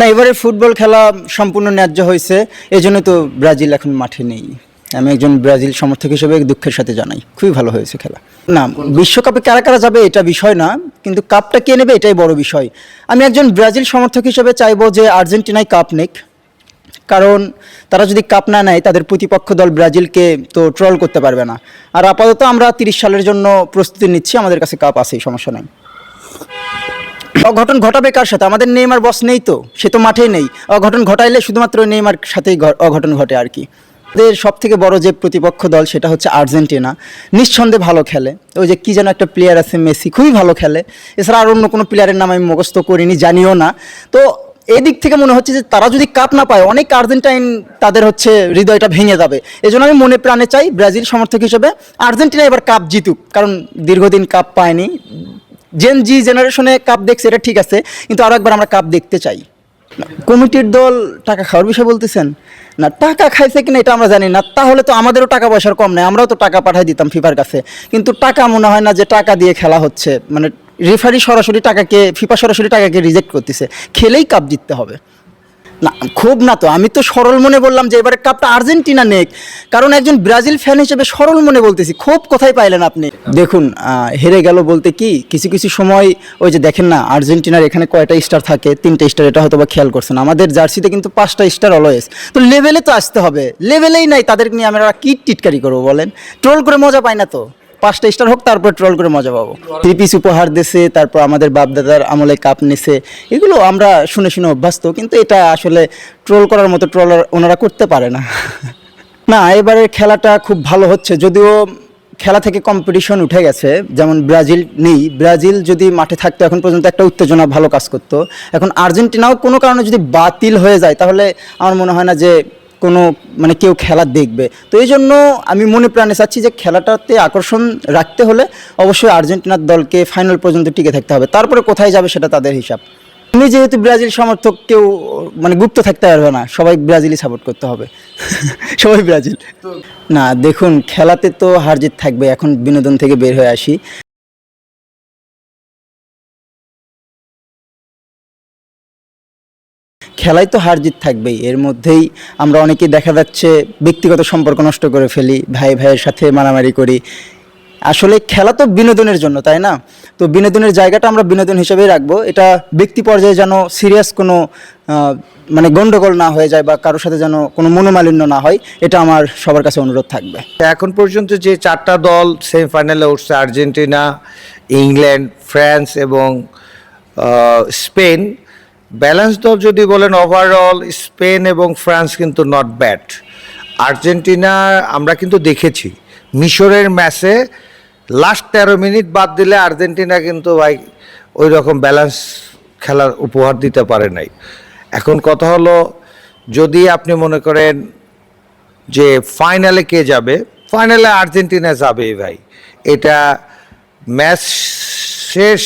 না, এবারে ফুটবল খেলা সম্পূর্ণ ন্যায্য হয়েছে। এজন্য তো ব্রাজিল এখন মাঠে নেই। আমি একজন ব্রাজিল সমর্থক হিসেবে দুঃখের সাথে জানাই, খুবই ভালো হয়েছে খেলা। না, বিশ্বকাপে কারা কারা যাবে এটা বিষয় না, কিন্তু কাপটা কে নেবে এটাই বড় বিষয়। আমি একজন ব্রাজিল সমর্থক হিসেবে চাইবো যে আর্জেন্টিনায় কাপ নেক, কারণ তারা যদি কাপ না নেয় তাদের প্রতিপক্ষ দল ব্রাজিলকে তো ট্রল করতে পারবে না। আর আপাতত আমরা 30 সালের জন্য প্রস্তুতি নিচ্ছি, আমাদের কাছে কাপ আছেই, সমস্যা নেই। অঘটন ঘটাবে কার সাথে? আমাদের নেইমার বস নেই তো, সে তো মাঠেই নেই। অঘটন ঘটাইলে শুধুমাত্র নেইমার সাথেই অঘটন ঘটে আর কি। এদের সব থেকে বড় যে প্রতিপক্ষ দল সেটা হচ্ছে আর্জেন্টিনা, নিঃসন্দেহে ভালো খেলে। ওই যে কী যেন একটা প্লেয়ার আছে মেসি, খুবই ভালো খেলে। এছাড়া আর অন্য কোনো প্লেয়ারের নাম আমি মুখস্থ করিনি, জানিও না। তো এই দিক থেকে মনে হচ্ছে যে তারা যদি কাপ না পায়, অনেক আর্জেন্টাইন তাদের হচ্ছে হৃদয়টা ভেঙে যাবে। এজন্য আমি মনে প্রাণে চাই ব্রাজিল সমর্থক হিসেবে আর্জেন্টিনা এবার কাপ জিতুক, কারণ দীর্ঘদিন কাপ পায়নি। জি জেনারেশনে কাপ দেখছে, এটা ঠিক আছে, কিন্তু আরও একবার আমরা কাপ দেখতে চাই। কমিটির দল টাকা খাওয়ার বিষয় বলতেছেন? না, টাকা খাইছে কিনা এটা আমরা জানি না। তাহলে তো আমাদেরও টাকা পয়সার কম নেই, আমরাও তো টাকা পাঠাই দিতাম ফিফার কাছে। কিন্তু টাকা মনে হয় না যে টাকা দিয়ে খেলা হচ্ছে, মানে রেফারি সরাসরি টাকাকে, ফিফা সরাসরি টাকাকে রিজেক্ট করতেছে। খেলেই কাপ জিততে হবে। না, খুব না তো, আমি তো সরল মনে বললাম যে এবারে কাপটা আর্জেন্টিনা নেক, কারণ একজন ব্রাজিল ফ্যান হিসেবে সরল মনে বলতেছি। খুব কোথায় পাইলেন আপনি? দেখুন, হেরে গেল বলতে কি, কিছু কিছু সময় ওই যে দেখেন না, আর্জেন্টিনার এখানে কয়টা স্টার থাকে, 3টে স্টার, এটা হয়তো বা খেয়াল করছেন। আমাদের জার্সিতে কিন্তু 5টা স্টার অলওয়েজ। তো লেভেলে তো আসতে হবে, লেভেলেই নাই, তাদেরকে নিয়ে আমরা কি টিটকারি করবো বলেন? ট্রোল করে মজা পাই না তো, 5টা স্টার হোক তারপর ট্রল করে মজা পাবো। 3 পিস উপহার দিছে, তারপর আমাদের বাপদাদার আমলে কাপ নিছে, এগুলো আমরা শুনে শুনে অভ্যস্ত। কিন্তু এটা আসলে ট্রোল করার মতো ট্রলার ওনারা করতে পারে না। না, এবারের খেলাটা খুব ভালো হচ্ছে, যদিও খেলা থেকে কম্পিটিশন উঠে গেছে। যেমন ব্রাজিল নেই, ব্রাজিল যদি মাঠে থাকতো এখন পর্যন্ত একটা উত্তেজনা ভালো কাজ করতো। এখন আর্জেন্টিনাও কোনো কারণে যদি বাতিল হয়ে যায়, তাহলে আমার মনে হয় না যে কোনো মানে কেউ খেলা দেখবে। তো এই জন্য আমি মনে প্রাণে চাচ্ছি যে খেলাটাতে আকর্ষণ রাখতে হলে অবশ্যই আর্জেন্টিনার দলকে ফাইনাল পর্যন্ত টিকে থাকতে হবে, তারপরে কোথায় যাবে সেটা তাদের হিসাব। আমি যেহেতু ব্রাজিল সমর্থক, কেউ মানে গুপ্ত থাকতে পারবে না, সবাই ব্রাজিলই সাপোর্ট করতে হবে। সবাই ব্রাজিল। না দেখুন, খেলাতে তো হার জিত থাকবে। এখন বিনোদন থেকে বের হয়ে আসি। খেলায় তো হার জিত থাকবেই, এর মধ্যেই আমরা অনেকেই দেখা যাচ্ছে ব্যক্তিগত সম্পর্ক নষ্ট করে ফেলি, ভাই ভাইয়ের সাথে মারামারি করি। আসলে খেলা তো বিনোদনের জন্য, তাই না? তো বিনোদনের জায়গাটা আমরা বিনোদন হিসেবেই রাখবো। এটা ব্যক্তি পর্যায়ে যেন সিরিয়াস কোনো মানে গন্ডগোল না হয়ে যায়, বা কারোর সাথে যেন কোনো মনোমালিন্য না হয়, এটা আমার সবার কাছে অনুরোধ থাকবে। এখন পর্যন্ত যে 4টা দল সেমিফাইনালে উঠছে, আর্জেন্টিনা, ইংল্যান্ড, ফ্রান্স এবং স্পেন, ব্যালেন্স দল যদি বলেন ওভারঅল স্পেন এবং ফ্রান্স কিন্তু নট ব্যাড। আর্জেন্টিনা আমরা কিন্তু দেখেছি মিশরের ম্যাচে লাস্ট 13 মিনিট বাদ দিলে আর্জেন্টিনা কিন্তু ভাই ওই রকম ব্যালেন্স খেলার উপহার দিতে পারে নাই। এখন কথা হলো, যদি আপনি মনে করেন যে ফাইনালে কে যাবে, ফাইনালে আর্জেন্টিনা যাবেই ভাই। এটা ম্যাচ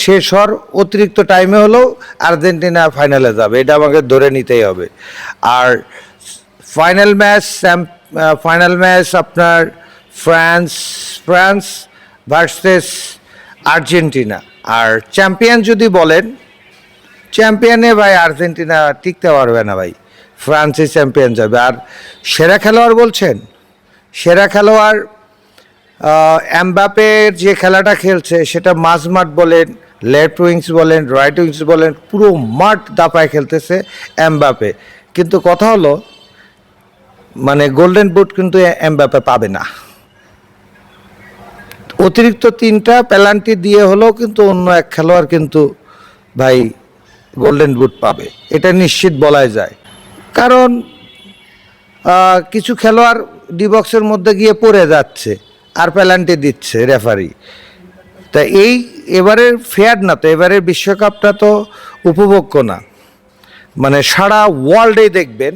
শেষ হওয়ার অতিরিক্ত টাইমে হলেও আর্জেন্টিনা ফাইনালে যাবে, এটা আমাকে ধরে নিতেই হবে। আর ফাইনাল ম্যাচ আপনার ফ্রান্স ভার্সেস আর্জেন্টিনা। আর চ্যাম্পিয়ন যদি বলেন, চ্যাম্পিয়নে ভাই আর্জেন্টিনা টিকতে পারবে না ভাই, ফ্রান্সই চ্যাম্পিয়ন যাবে। আর সেরা খেলোয়াড় বলছেন, সেরা খেলোয়াড় এমবাপে যে খেলাটা খেলছে সেটা মাঝমাঠ বলেন, লেফট উইংস বলেন, রাইট উইংস বলেন, পুরো মাঠ দাপায় খেলতেছে এমবাপে। কিন্তু কথা হলো, মানে গোল্ডেন বুট কিন্তু এমবাপে পাবে না। অতিরিক্ত 3টা পেনাল্টি দিয়ে হলেও কিন্তু অন্য এক খেলোয়াড় কিন্তু ভাই গোল্ডেন বুট পাবে, এটা নিশ্চিত বলাই যায়। কারণ কিছু খেলোয়াড় ডি বক্সের মধ্যে গিয়ে পড়ে যাচ্ছে আর পেনাল্টি দিচ্ছে রেফারি। তা এবারের ফেয়ার না তো, এবারের বিশ্বকাপটা তো উপভোগ্য না। মানে সারা ওয়ার্ল্ডেই দেখবেন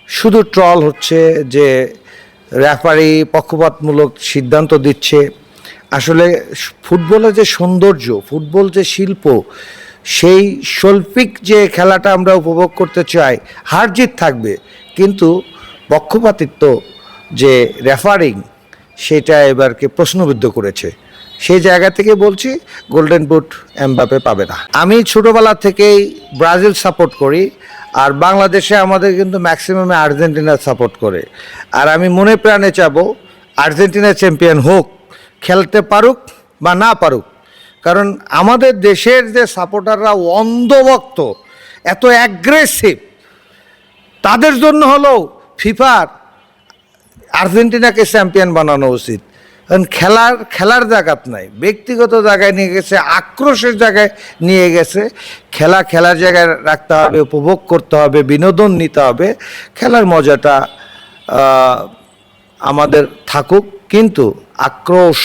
শুধু ট্রল হচ্ছে যে রেফারি পক্ষপাতমূলক সিদ্ধান্ত দিচ্ছে। আসলে ফুটবলের যে সৌন্দর্য, ফুটবল যে শিল্প, সেই শৈল্পিক যে খেলাটা আমরা উপভোগ করতে চাই, হার জিত থাকবে, কিন্তু পক্ষপাতিত্ব যে রেফারিং, সেটা এবারকে প্রশ্নবিদ্ধ করেছে। সেই জায়গা থেকে বলছি গোল্ডেন বুট এমবাপে পাবে না। আমি ছোটোবেলা থেকেই ব্রাজিল সাপোর্ট করি, আর বাংলাদেশে আমাদের কিন্তু ম্যাক্সিমামে আর্জেন্টিনা সাপোর্ট করে। আর আমি মনে প্রাণে চাবো আর্জেন্টিনা চ্যাম্পিয়ন হোক, খেলতে পারুক বা না পারুক। কারণ আমাদের দেশের যে সাপোর্টাররা অন্ধভক্ত, এত অ্যাগ্রেসিভ, তাদের জন্য হলেও ফিফার আর্জেন্টিনাকে চ্যাম্পিয়ন বানানো উচিত। কারণ খেলার জায়গাত নাই, ব্যক্তিগত জায়গায় নিয়ে গেছে, আক্রোশের জায়গায় নিয়ে গেছে। খেলার জায়গায় রাখতে হবে, উপভোগ করতে হবে, বিনোদন নিতে হবে, খেলার মজাটা আমাদের থাকুক। কিন্তু আক্রোশ,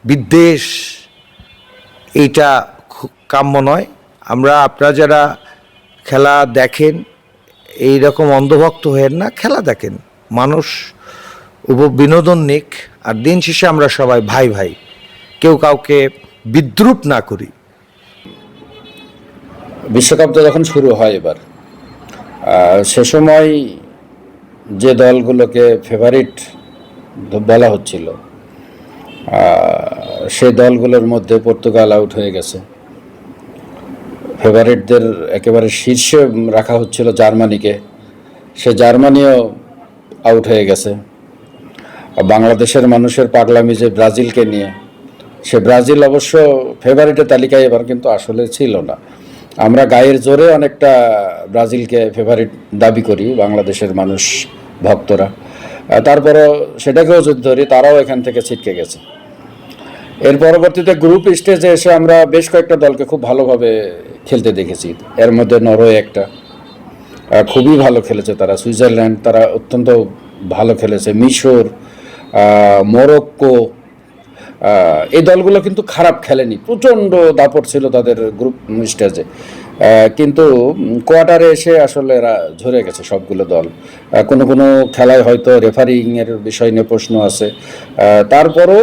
বিদ্বেষ এইটা কাম্য নয়। আপনারা যারা খেলা দেখেন এই রকম অন্ধভক্ত হয়েন না, খেলা দেখেন, মানুষ বিনোদন নিক। আর দিন শেষে আমরা সবাই ভাই ভাই, কেউ কাউকে বিদ্রুপ না করি। বিশ্বকাপটা যখন শুরু হয় এবার, সে সময় যে দলগুলোকে ফেভারিট বলা হচ্ছিল, সে দলগুলোর মধ্যে পর্তুগাল আউট হয়ে গেছে। ফেভারিটদের একেবারে শীর্ষে রাখা হচ্ছিল জার্মানিকে, সে জার্মানিও আউট হয়ে গেছে। বাংলাদেশের মানুষের পাগলামি যে ব্রাজিলকে নিয়ে, সে ব্রাজিল অবশ্য ফেভারিটের তালিকায় এবার কিন্তু আসলে ছিল না। আমরা গায়ের জোরে অনেকটা ব্রাজিলকে ফেভারিট দাবি করি বাংলাদেশের মানুষ ভক্তরা, তারপরও সেটাকেও যদি ধরি, তারাও এখান থেকে ছিটকে গেছে। এর পরবর্তীতে গ্রুপ স্টেজে এসে আমরা বেশ কয়েকটা দলকে খুব ভালোভাবে খেলতে দেখেছি। এর মধ্যে নরওয়ে একটা, খুবই ভালো খেলেছে তারা। সুইজারল্যান্ড, তারা অত্যন্ত ভালো খেলেছে। মিশর, মরক্কো, এই দলগুলো কিন্তু খারাপ খেলেনি, প্রচণ্ড দাপট ছিল তাদের গ্রুপ স্টেজে। কিন্তু কোয়ার্টারে এসে আসলে এরা ঝরে গেছে সবগুলো দল। কোনো কোনো খেলায় হয়তো রেফারিংয়ের বিষয় নিয়ে প্রশ্ন আছে। তারপরও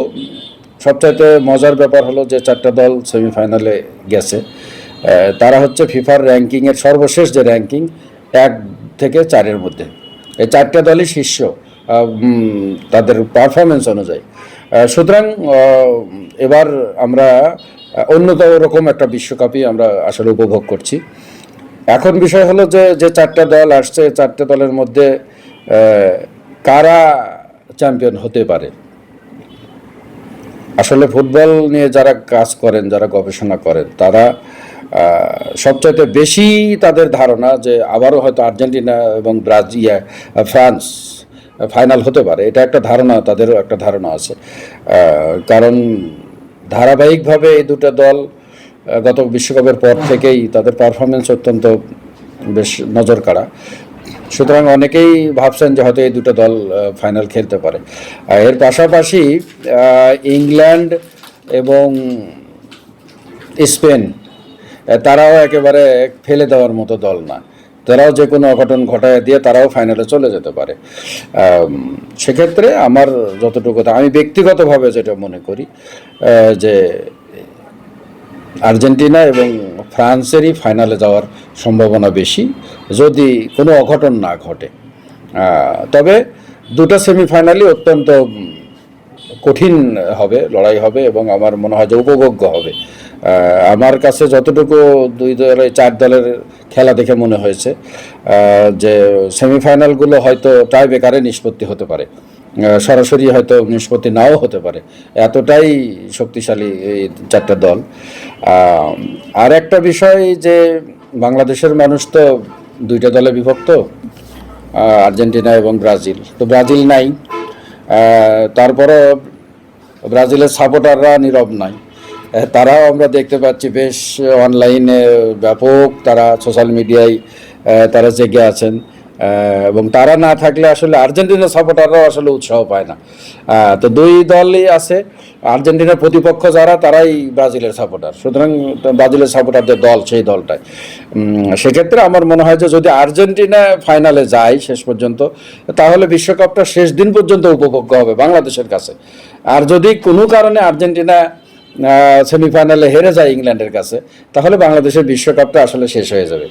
সবচাইতে মজার ব্যাপার হলো যে 4টা দল সেমিফাইনালে গেছে। তারা হচ্ছে ফিফার র্যাঙ্কিংয়ের সর্বশেষ যে র্যাঙ্কিং 1 থেকে 4-এর মধ্যে, এই 4টা দলই শীর্ষ তাদের পারফরমেন্স অনুযায়ী। সুতরাং এবার আমরা অন্যতম রকম একটা বিশ্বকাপই আমরা আসলে উপভোগ করছি। এখন বিষয় হলো যে 4টা দল আসছে, 4টা দলের মধ্যে কারা চ্যাম্পিয়ন হতে পারে। আসলে ফুটবল নিয়ে যারা কাজ করেন, যারা গবেষণা করেন, তারা সবচাইতে বেশি তাদের ধারণা যে আবারও হয়তো আর্জেন্টিনা এবং ফ্রান্স ফাইনাল হতে পারে। এটা একটা ধারণা, তাদেরও একটা ধারণা আছে। কারণ ধারাবাহিকভাবে এই দুটো দল গত বিশ্বকাপের পর থেকেই তাদের পারফরমেন্স অত্যন্ত বেশ নজর কাড়া। সুতরাং অনেকেই ভাবছেন যে হয়তো এই দুটো দল ফাইনাল খেলতে পারে। এর পাশাপাশি ইংল্যান্ড এবং স্পেন, তারাও একেবারে ফেলে দেওয়ার মতো দল না। তারাও যে কোনো অঘটন ঘটায় দিয়ে তারাও ফাইনালে চলে যেতে পারে। সেক্ষেত্রে আমার যতটুকু, আমি ব্যক্তিগতভাবে যেটা মনে করি যে আর্জেন্টিনা এবং ফ্রান্সেরই ফাইনালে যাওয়ার সম্ভাবনা বেশি, যদি কোনো অঘটন না ঘটে। তবে দুটো সেমিফাইনালই অত্যন্ত কঠিন হবে, লড়াই হবে, এবং আমার মনে হয় যে উপভোগ্য হবে। আমার কাছে যতটুকু 4 দলের খেলা দেখে মনে হয়েছে যে সেমিফাইনালগুলো হয়তো টাই ব্রেকারে নিষ্পত্তি হতে পারে, সরাসরি হয়তো নিষ্পত্তি নাও হতে পারে, এতটাই শক্তিশালী এই 4টা দল। আর একটা বিষয় যে বাংলাদেশের মানুষ তো 2টা দলে বিভক্ত, আর্জেন্টিনা এবং ব্রাজিল। তো ব্রাজিল নাই, তারপরে ব্রাজিলের সাপোর্টাররা নীরব নাই। তারাও আমরা দেখতে পাচ্ছি বেশ অনলাইনে ব্যাপক, তারা সোশ্যাল মিডিয়ায় তারা জেগে আছেন। এবং তারা না থাকলে আসলে আর্জেন্টিনার সাপোর্টাররাও আসলে উৎসাহ পায় না। তো 2 দলই আছে। আর্জেন্টিনার প্রতিপক্ষ যারা, তারাই ব্রাজিলের সাপোর্টার। সুতরাং ব্রাজিলের সাপোর্টারদের দল সেই দলটাই। সেক্ষেত্রে আমার মনে হয় যে যদি আর্জেন্টিনা ফাইনালে যায় শেষ পর্যন্ত, তাহলে বিশ্বকাপটা শেষ দিন পর্যন্ত উপভোগ্য হবে বাংলাদেশের কাছে। আর যদি কোনো কারণে আর্জেন্টিনা সেমিফাইনালে হেরে যায় ইংল্যান্ডের কাছে, তাহলে বাংলাদেশের বিশ্বকাপটা আসলে শেষ হয়ে যাবে।